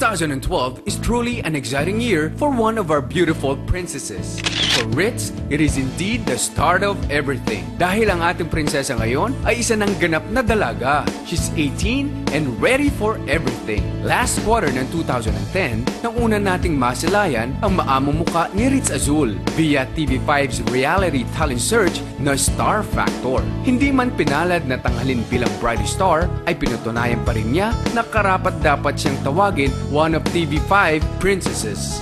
2012 is truly an exciting year for one of our beautiful princesses. For Ritz, it is indeed the start of everything. Dahil ang ating prinsesa ngayon ay isa ng ganap na dalaga. She's 18 and ready for everything. Last quarter ng 2010, nang una nating masilayan ang maamong muka ni Ritz Azul via TV5's reality talent search na Star Factor. Hindi man pinalad na tanghalin bilang bride star, ay pinutunayan pa rin niya na karapat-dapat siyang tawagin one of TV5 princesses.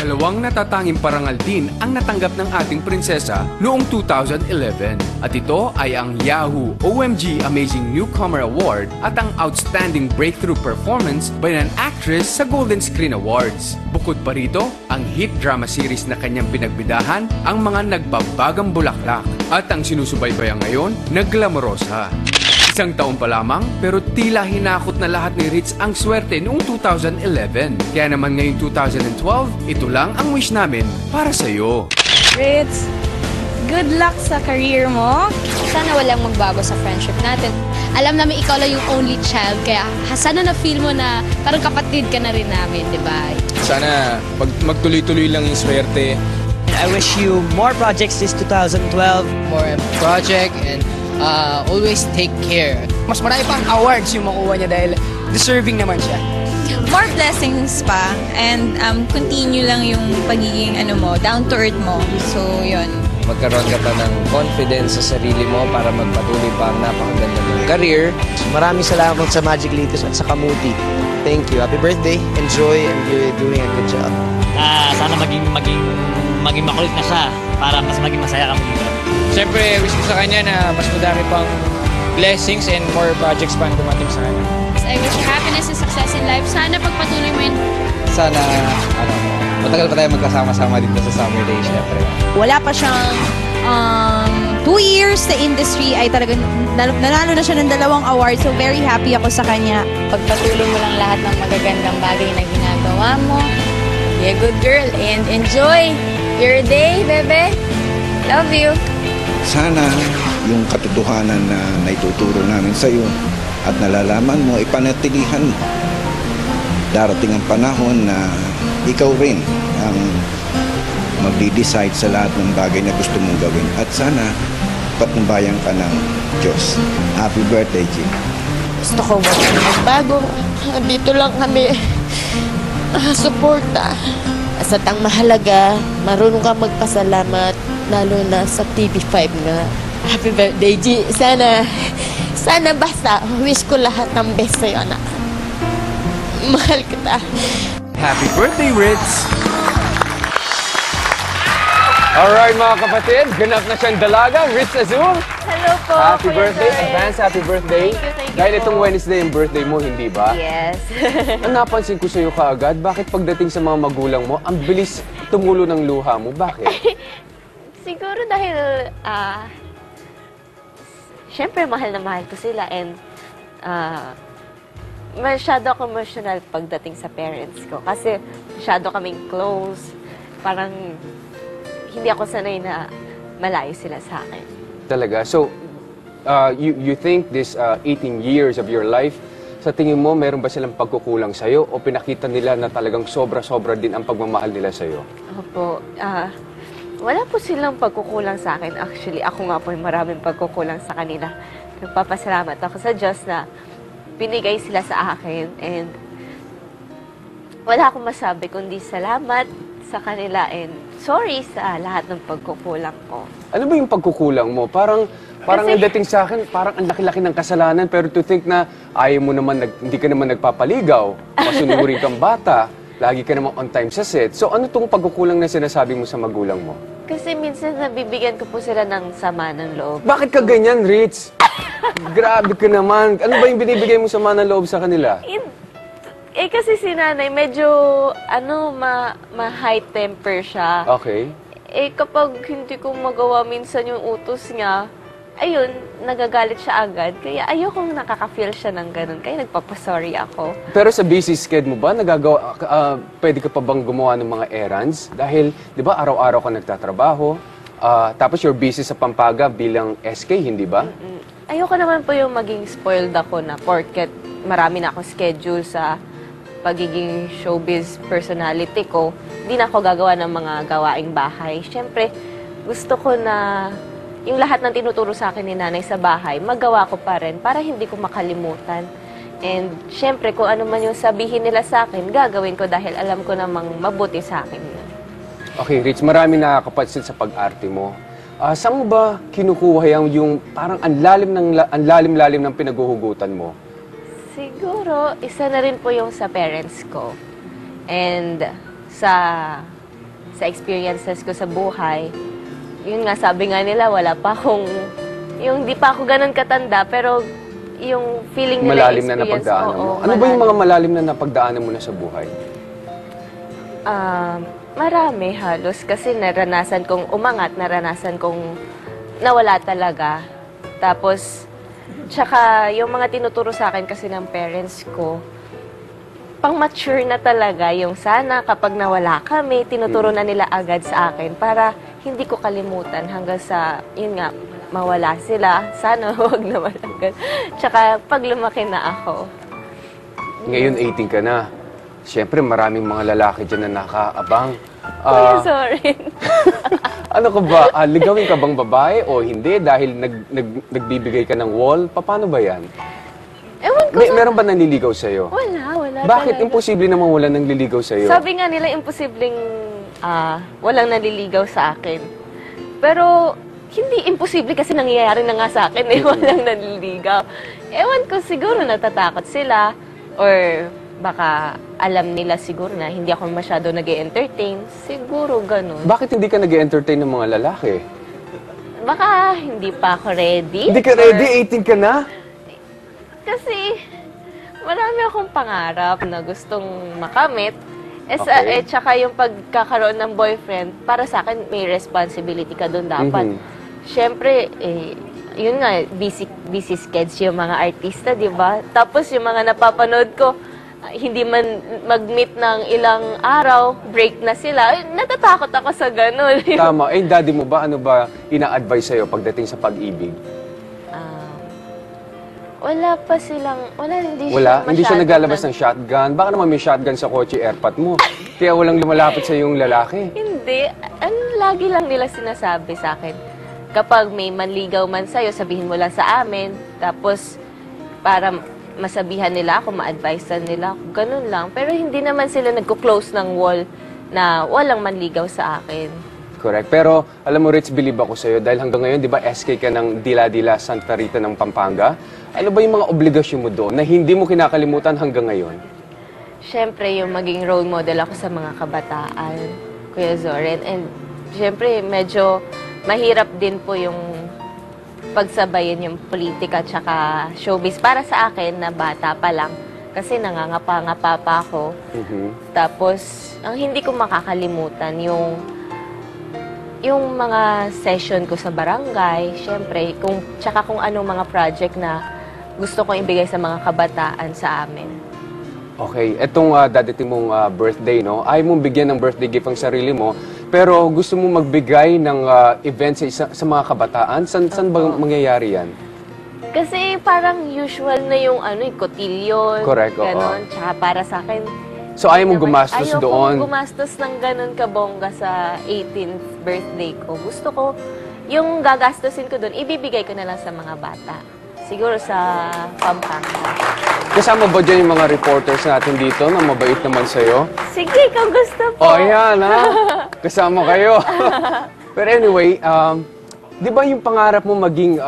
Dalawang natatanging parangal din ang natanggap ng ating prinsesa noong 2011. At ito ay ang Yahoo OMG Amazing Newcomer Award at ang Outstanding Breakthrough Performance by an Actress sa Golden Screen Awards. Bukod pa rito, ang hit drama series na kanyang pinagbidahan, ang mga nagbabagang bulaklak. At ang sinusubaybayan ngayon, Naglamorosa. Isang taon pa lamang, pero tila hinakot na lahat ni Ritz ang swerte noong 2011. Kaya naman ngayong 2012, ito lang ang wish namin para sa'yo. Ritz, good luck sa career mo. Sana walang magbago sa friendship natin. Alam namin ikaw lang yung only child, kaya sana na-feel mo na parang kapatid ka na rin namin, di ba? Sana magtuloy-tuloy lang yung swerte. I wish you more projects this 2012. More project and always take care. Mas marami pang awards yung makuha niya dahil deserving naman siya. More blessings pa and continue lang yung pagiging down to earth mo. So, yun. Magkaroon ka pa ng confidence sa sarili mo para magpatuloy pa ang napakaganda ng career. Maraming salamat sa Magic Litos at sa Kamuti. Thank you. Happy birthday. Enjoy and you're doing a good job. Sana maging makulit na siya para mas maging masaya kami dito. Siyempre, wish ko sa kanya na mas madami pang blessings and more projects pa na dumating sa kanya. I wish you happiness and success in life. Sana pagpatuloy mo yun. Sana, matagal pa tayo magkasama-sama dito sa Summer Day, syempre. Wala pa siyang 2 years sa industry ay talagang nanalo na siya ng 2 awards. So very happy ako sa kanya. Pagpatuloy mo lang lahat ng magagandang bagay na ginagawa mo. Be a good girl and enjoy your day, bebe. Love you. Sana yung katotohanan na naituturo namin sa iyo at nalalaman mo, ipanatilihan mo. Darating ang panahon na ikaw rin ang magdi-decide sa lahat ng bagay na gusto mong gawin. At sana patnubayan ka ng Diyos. Happy birthday, Jim. Gusto ko magbago. Dito lang kami suporta. At ang mahalaga, marunong ka magpasalamat, lalo na sa TV5 nga. Happy birthday, G. Sana basta, wish ko lahat ng best sa'yo, anak. Mahal kita. Happy birthday, Ritz! Alright mga kapatid, ganap na siyang dalaga, Ritz Azul. Hello po. Happy birthday, advance happy birthday. Thank you Dahil po. itong Wednesday yung birthday mo, hindi ba? Yes. Ang napansin ko sa'yo kaagad, bakit pagdating sa mga magulang mo, ang bilis tumulo ng luha mo? Bakit? Siguro dahil, syempre mahal na mahal ko sila and masyado ako emotional pagdating sa parents ko. Kasi masyado kaming close. Parang hindi ako sanay na malayo sila sa akin. Talaga? So, you think this 18 years of your life, sa tingin mo, meron ba silang pagkukulang sa'yo o pinakita nila na talagang sobra-sobra din ang pagmamahal nila sa'yo? Opo. Wala po silang pagkukulang sa akin. Actually, ako nga po yung maraming pagkukulang sa kanila. Nagpapasalamat ako sa Diyos na binigay sila sa akin and wala akong masabi kundi salamat sa kanila and sorry sa lahat ng pagkukulang ko. Ano ba yung pagkukulang mo? Parang ang dating sa akin, parang ang laki-laki ng kasalanan, pero to think na ayaw mo naman, hindi ka naman nagpapaligaw, masunurin kang bata, lagi ka naman on time sa set. So ano tong pagkukulang na sinasabi mo sa magulang mo? Kasi minsan nabibigyan ko po sila ng sama ng loob. Bakit ka ganyan, Ritz? Grabe ka naman. Ano ba yung binibigay mo sama ng loob sa kanila? Kasi si nanay, medyo, ma-high temper siya. Okay. Kapag hindi ko magawa minsan yung utos niya, ayun, nagagalit siya agad. Kaya ayokong nakaka-feel siya ng ganun. Kaya nagpapasorry ako. Pero sa busy schedule mo ba, pwede ka pa bang gumawa ng mga errands? Dahil, di ba, araw-araw ka nagtatrabaho. Tapos you're busy sa Pampanga bilang SK, hindi ba? Ayoko naman po yung maging spoiled ako na porket marami na akong schedule sa pagiging showbiz personality ko, hindi na ako gagawa ng mga gawaing bahay. Siyempre, gusto ko na yung lahat ng tinuturo sa akin ni nanay sa bahay, magawa ko pa rin para hindi ko makalimutan. And siyempre, kung ano man yung sabihin nila sa akin, gagawin ko dahil alam ko namang mabuti sa akin yun. Okay, Rich, marami nakakapansin sa pag-arte mo. Saan mo ba kinukuha yung parang ang lalim-lalim ng pinaghuhugutan mo? Siguro, isa na rin po yung sa parents ko. And sa experiences ko sa buhay, yun nga, sabi nga nila, wala pa akong, yung di pa ako ganun katanda, pero yung feeling nila, malalim na napagdaanan mo. Ano ba yung mga malalim na napagdaanan mo na sa buhay? Marami halos, kasi naranasan kong umangat, naranasan kong nawala talaga. Tapos, tsaka yung mga tinuturo sa akin kasi ng parents ko, pang-mature na talaga yung sana kapag nawala kami, tinuturo na nila agad sa akin para hindi ko kalimutan hanggang sa, yun nga, mawala sila. Sana huwag naman agad. Tsaka pag lumaki na ako. Ngayon 18 ka na. Siyempre, maraming mga lalaki dyan na nakaabang. Sorry. Ano ka ba? Ligawin ka bang babae o hindi dahil nagbibigay ka ng wall? Paano ba yan? Ewan ko. Meron ba nanliligaw sa'yo? Wala Bakit? talaga. Imposible namang wala nanliligaw sa'yo. Sabi nga nila, imposibleng walang naliligaw sa akin. Pero, hindi imposible kasi nangyayari na nga sa akin eh, walang naliligaw. Ewan ko, siguro natatakot sila or baka alam nila siguro na hindi ako masyado nag-e-entertain. Siguro ganun. Bakit hindi ka nag-e-entertain ng mga lalaki? Baka hindi pa ako ready. Hindi ka ready? 18 ka na? Kasi marami akong pangarap na gustong makamit. Tsaka yung pagkakaroon ng boyfriend, para sa akin may responsibility ka doon dapat. Siyempre, yun nga, busy schedules yung mga artista, di ba? Tapos yung mga napapanood ko, hindi man mag-meet ng ilang araw, break na sila. Natatakot ako sa ganun. Tama. Daddy mo ba, ano ba ina-advise sa'yo pagdating sa pag-ibig? Wala pa silang, hindi Hindi siya naglalabas ng shotgun? Baka naman may shotgun sa kotse airpot mo. Kaya walang lumalapit sa yung lalaki. Hindi. Lagi lang nila sinasabi sa akin. Kapag may manligaw man sa'yo, sabihin mo lang sa amin. Tapos, para masabihan nila ako, ma-advisean nila ako. Ganun lang. Pero hindi naman sila nagko-close ng wall na walang manligaw sa akin. Correct. Pero, alam mo, Rich, believe ako sa'yo dahil hanggang ngayon, di ba, SK ka ng Dila-Dila Santa Rita ng Pampanga? Ano ba yung mga obligasyon mo doon na hindi mo kinakalimutan hanggang ngayon? Siyempre, yung maging role model ako sa mga kabataan, Kuya Zoren. And siyempre, medyo mahirap din po yung pagsabayin yung politika tsaka showbiz. Para sa akin, na bata pa lang, kasi nangangapa-ngapa pa ako. Tapos, ang hindi ko makakalimutan, yung mga session ko sa barangay, syempre, tsaka kung anong mga project na gusto kong ibigay sa mga kabataan sa amin. Okay, etong dadating mong birthday, no? Ayaw mong bigyan ng birthday gift ang sarili mo, pero gusto mo magbigay ng event sa mga kabataan. Saan ba mangyayari yan? Kasi parang usual na yung cotillion. Correct, oo. Ganon. Tsaka para sa akin, so ayaw mong gumastos doon? Ayaw kong gumastos ng ganon kabongga sa 18th birthday ko. Gusto ko, yung gagastusin ko doon, ibibigay ko na lang sa mga bata. Siguro sa Pampanga. Kasama ba dyan yung mga reporters natin dito na mabait naman sa'yo? Sige, kung gusto po. Oh, yan ha. Kasama kayo. Pero anyway, di ba yung pangarap mo maging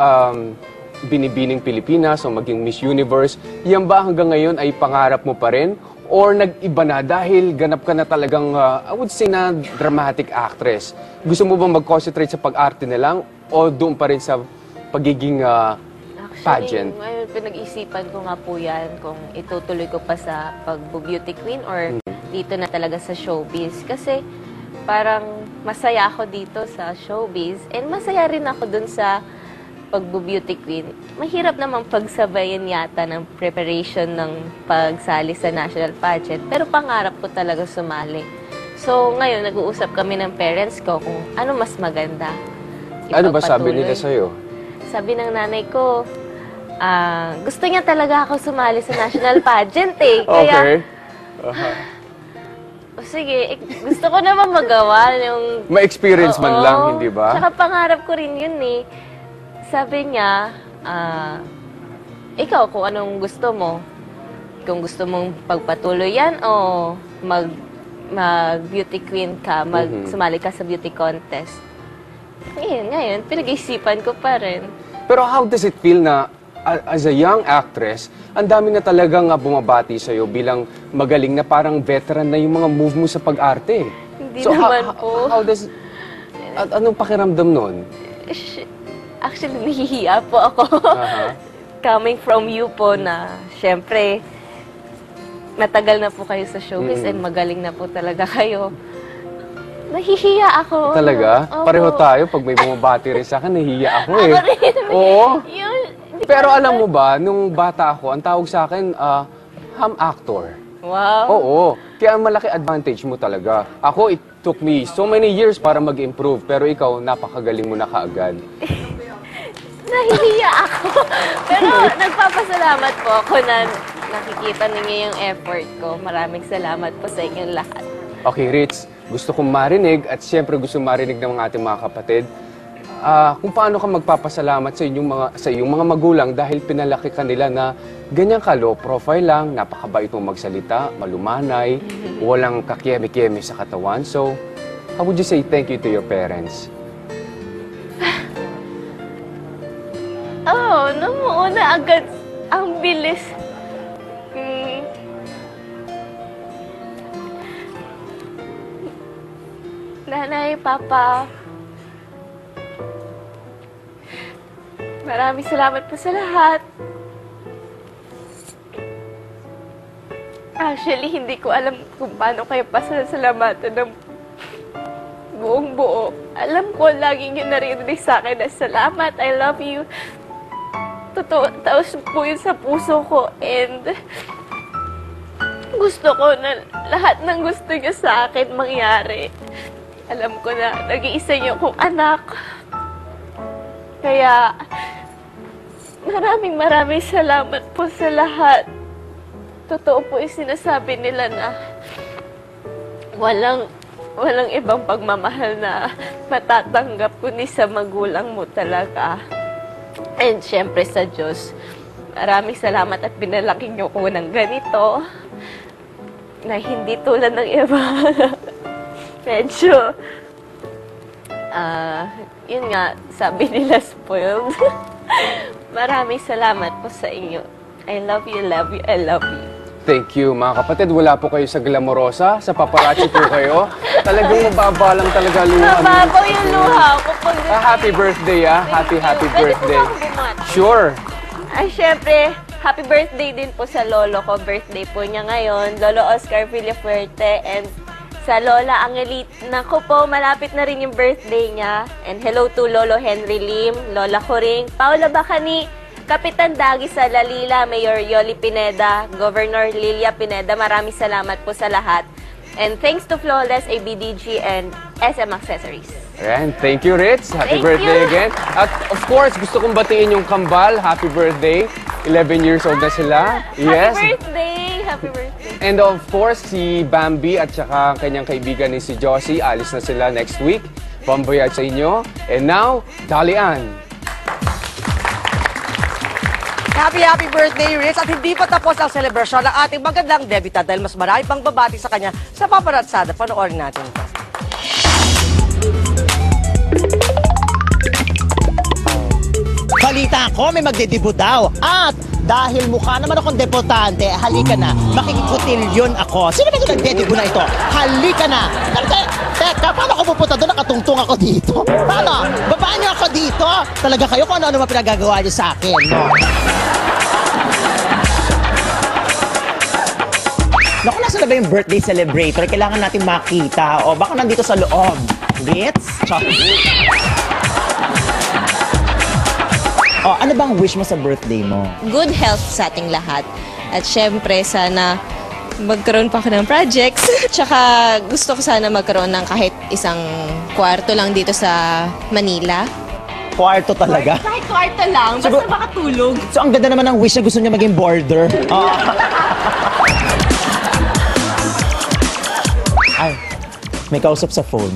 binibining Pilipinas o maging Miss Universe, yan ba hanggang ngayon ay pangarap mo pa rin? Or nag-iba na dahil ganap ka na talagang, I would say na dramatic actress? Gusto mo bang mag-concentrate sa pag-arte na lang o doon pa rin sa pagiging pageant? Actually, ngayon pinag-isipan ko nga po yan kung itutuloy ko pa sa pag-beauty queen or dito na talaga sa showbiz. Kasi parang masaya ako dito sa showbiz and masaya rin ako dun sa pag-beauty queen. Mahirap namang pagsabayan yata ng preparation ng pagsali sa national pageant. Pero pangarap ko talaga sumali. So ngayon, nag-uusap kami ng parents ko kung ano mas maganda. Ano ba sabi nila sa'yo? Sabi ng nanay ko, gusto niya talaga ako sumali sa national pageant eh. Kaya, Sige, gusto ko naman magawa yung... Ma-experience man Oo. lang, hindi ba? Tsaka pangarap ko rin yun eh. Sabi niya, ikaw kung anong gusto mo. Kung gusto mong pagpatuloy yan o mag-beauty queen ka, sumali ka sa beauty contest. Ngayon, pinag-isipan ko pa rin. Pero how does it feel na as a young actress, ang dami na talagang bumabati sa'yo bilang magaling na parang veteran na yung mga move mo sa pag-arte? Hindi naman po. How does... anong pakiramdam nun? Actually, nahihiya po ako. Coming from you po na, syempre, matagal na po kayo sa showbiz and magaling na po talaga kayo. Nahihiya ako. Talaga? Opo. Pareho tayo. Pag may bumabati rin sa akin, nahihiya ako eh. Ako rin. Oo. Pero alam mo ba, nung bata ako, ang tawag sa akin, ham actor. Wow. Oo. Kaya malaki advantage mo talaga. Ako, it took me so many years para mag-improve. Pero ikaw, napakagaling mo na kaagad. Nahihiya ako. Pero nagpapasalamat po ako na nakikita ninyo yung effort ko. Maraming salamat po sa inyong lahat. Okay, Ritz. Gusto kong marinig at siyempre gusto marinig ng ating mga kapatid kung paano ka magpapasalamat sa iyong mga magulang dahil pinalaki ka nila na ganyan ka, low profile lang, napakabait mong magsalita, malumanay, walang kakieme-kieme sa katawan. So, how would you say thank you to your parents? Nung una agad, ang bilis. Nanay, Papa, maraming salamat po sa lahat. Actually, hindi ko alam kung paano kayo pasasalamatan ng buong buo. Alam ko, lagi nyo naririnig sa akin na salamat, I love you. Totoo, taos po yun sa puso ko and gusto ko na lahat ng gusto nyo sa akin mangyari. Alam ko na nag-iisa niyo akong anak. Kaya, maraming salamat po sa lahat. Totoo po yung sinasabi nila na walang ibang pagmamahal na matatanggap kundi sa magulang mo talaga. And syempre sa Diyos, maraming salamat at pinalaki niyo ko ng ganito na hindi tulad ng iba. Medyo, yun nga, sabi nila spoiled. Maraming salamat po sa inyo. I love you, I love you. Thank you, mga kapatid. Wala po kayo sa Glamorosa, sa paparazzi po kayo. Talagang mababalang talaga luha. Mababaw yung luha ko. Happy birthday, Happy birthday. Pwede po ba bumati? Sure. Ay, syempre, happy birthday din po sa lolo ko. Birthday po niya ngayon. Lolo Oscar Villafuerte and sa Lola Angelit. Naku po, malapit na rin yung birthday niya. And hello to Lolo Henry Lim, Lola Coring, Paula Bacani, Kapitan Dagi sa Lalila, Mayor Yoli Pineda, Governor Lilia Pineda. Maraming salamat po sa lahat. And thanks to Flawless, ABDG, and SM Accessories. Ayan, thank you, Ritz. Happy Thank birthday you. again. At of course, gusto kong batiin yung Kambal. Happy birthday. 11 years old na sila. Yes. Happy birthday! Happy birthday! And of course, si Bambi at saka ang kanyang kaibigan ni si Josie, alis na sila next week. Pambayad sa inyo. And now, Dalian. Happy birthday, Ritz! At hindi pa tapos ang selebrasyon ng ating magandang debutant dahil mas marami pang babati sa kanya sa Paparatsada. Panoorin natin ito. Balita ko, may magdedebut daw. At dahil mukha naman akong debutante, halika na, makikikutilyon ako. Sino ba ito nagdedebut na ito? Halika na! Teka, paano ako pupunta doon? Nakatungtong ako dito. Paano? Babaan niyo ako dito? Talaga kayo kung ano-ano pinagagawa niyo sa akin, no? Naku, nasa na ba yung birthday celebrator? Kailangan natin makita. O baka nandito sa loob. Ritz? Oh, ano bang wish mo sa birthday mo? Good health sa ating lahat. At syempre, sana magkaroon pa ako ng projects. Tsaka gusto ko sana magkaroon ng kahit isang kwarto lang dito sa Manila. Kwarto talaga? Kahit kwarto lang, basta makatulog. So, ang ganda naman ng wish na gusto niya maging border. May kausap sa phone.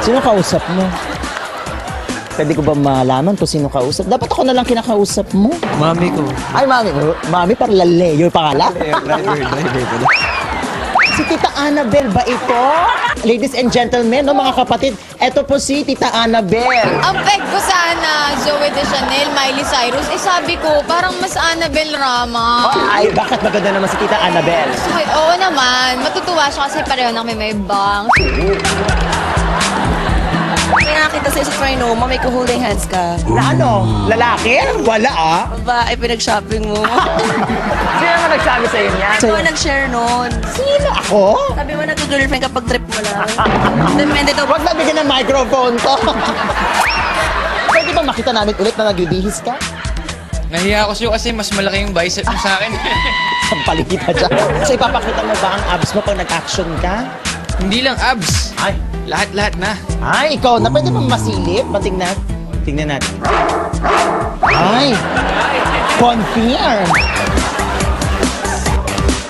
Sino kausap mo? Pwede ko ba malaman kung sino kausap? Dapat ako na lang kinakausap mo. Mami ko. Ay, mami. Mami, para laleyo yung pangalan. Driver. Si Tita Annabel ba ito? Ladies and gentlemen, no, mga kapatid, eto po si Tita Annabel. Ang peg ko sana, Zoe de Chanel, Miley Cyrus. Sabi ko, parang mas Annabel Rama. Ay, bakit maganda naman si Tita Annabel? Ay, oo naman. Matutuwa siya kasi pareho na kami may bang. May nakita sa'yo sa Trinoma, may holding hands ka. Na ano? Lalaki? Wala ah. Babae, pinag-shopping mo. Sino naman nagsabi sa'yo niyan? Ikaw ang nag-share nun. Sino? Ako? Sabi mo nag-girlfriend kapag trip mo lang. Depende daw. Huwag nabigyan ng microphone to. Pwede ba makita namin ulit na nagbibihis ka? Nahiya ako sa'yo kasi mas malaki yung bicep mo sa akin. Sampalin kita dyan. So ipapakita mo ba ang abs mo pag nag-action ka? Hindi lang abs. Ay. Lahat na. Ay, ikaw na. Pwede bang masilip? Patingnan. Tingnan natin. Ay! Confirm!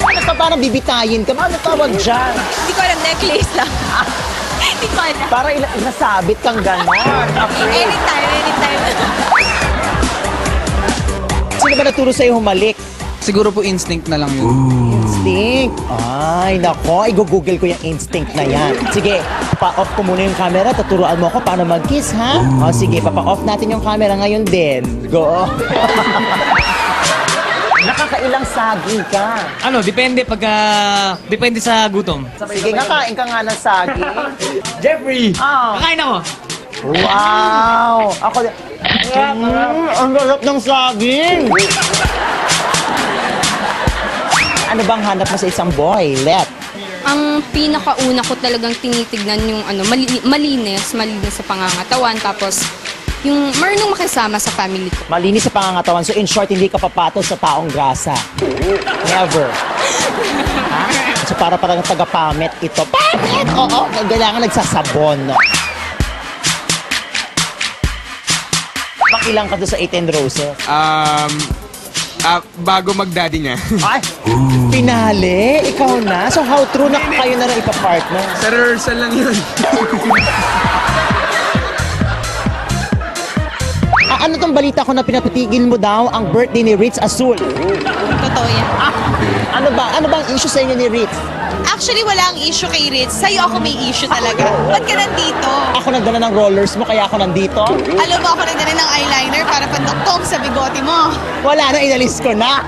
Ano ka parang bibitayin ka? Ano tawag dyan? Hindi ko alam, necklace lang. Hindi ko alam. Para nasabit kang gano'n. Anytime. Sino ba naturo sa'yo humalik? Siguro po instinct na lang yun. Instinct? Ay, nako. I-google ko yung instinct na yan. Sige, pa-off ko muna yung camera. Tuturuan mo ako paano mag-kiss, ha? O sige, papa-off natin yung camera ngayon din. Go. Nakakailang saging ka. Ano, depende depende sa gutom. Sige, kakain ka nga ng saging. Jeffrey! Kakain ako! Wow! Ako, ang lalap ng saging! Ano bang hanap mo sa isang boy? Let. Ang pinakauna ko talagang tinitignan yung malinis sa pangangatawan, tapos yung marunong makisama sa family ko. Malinis sa pangangatawan. So in short, hindi ka papatol sa taong grasa. Never. Ha? So para parang taga-pamit ito. Pamit! Oo, kailangan nagsasabon. No? Pakilang ka doon sa 18 Roses? Bago mag-daddy niya. Ay! Pinali? Ikaw na? So how true na kayo na rin ipapartner? Sa rehearsal lang yun. Ano tong balita ko na pinapatigil mo daw ang birthday ni Ritz Azul? Totoo yan. Ano bang issue sa inyo ni Ritz? Actually, wala ang issue kay Ritz. Sa'yo ako may issue talaga. Ba't ka nandito? Ako nagdala ng rollers mo, kaya ako nandito? Alam mo, ako nagdala ng eyeliner para pandoktong sa bigote mo. Wala na, inalis ko na.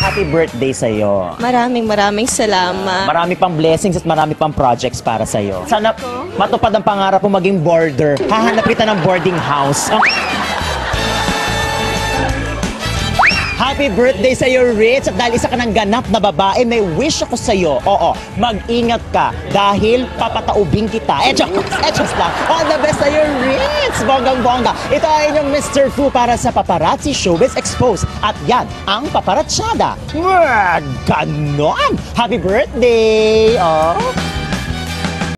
Happy birthday sa'yo. Maraming salamat. Marami pang blessings at marami pang projects para sa'yo. Sana matupad ang pangarap mo maging boarder. Hahanap kita ng boarding house. Happy birthday sa'yo, Ritz! At dahil isa ka ng ganap na babae, may wish ako sa'yo. Oo, mag-ingat ka dahil papataubing kita. Echos lang. All the best sa'yo, Ritz! Bonggang-bongga. Ito ay inyong Mr. Fu para sa Paparazzi Showbiz Exposed. At yan, ang Paparazzada. Ganon! Happy birthday! Oh.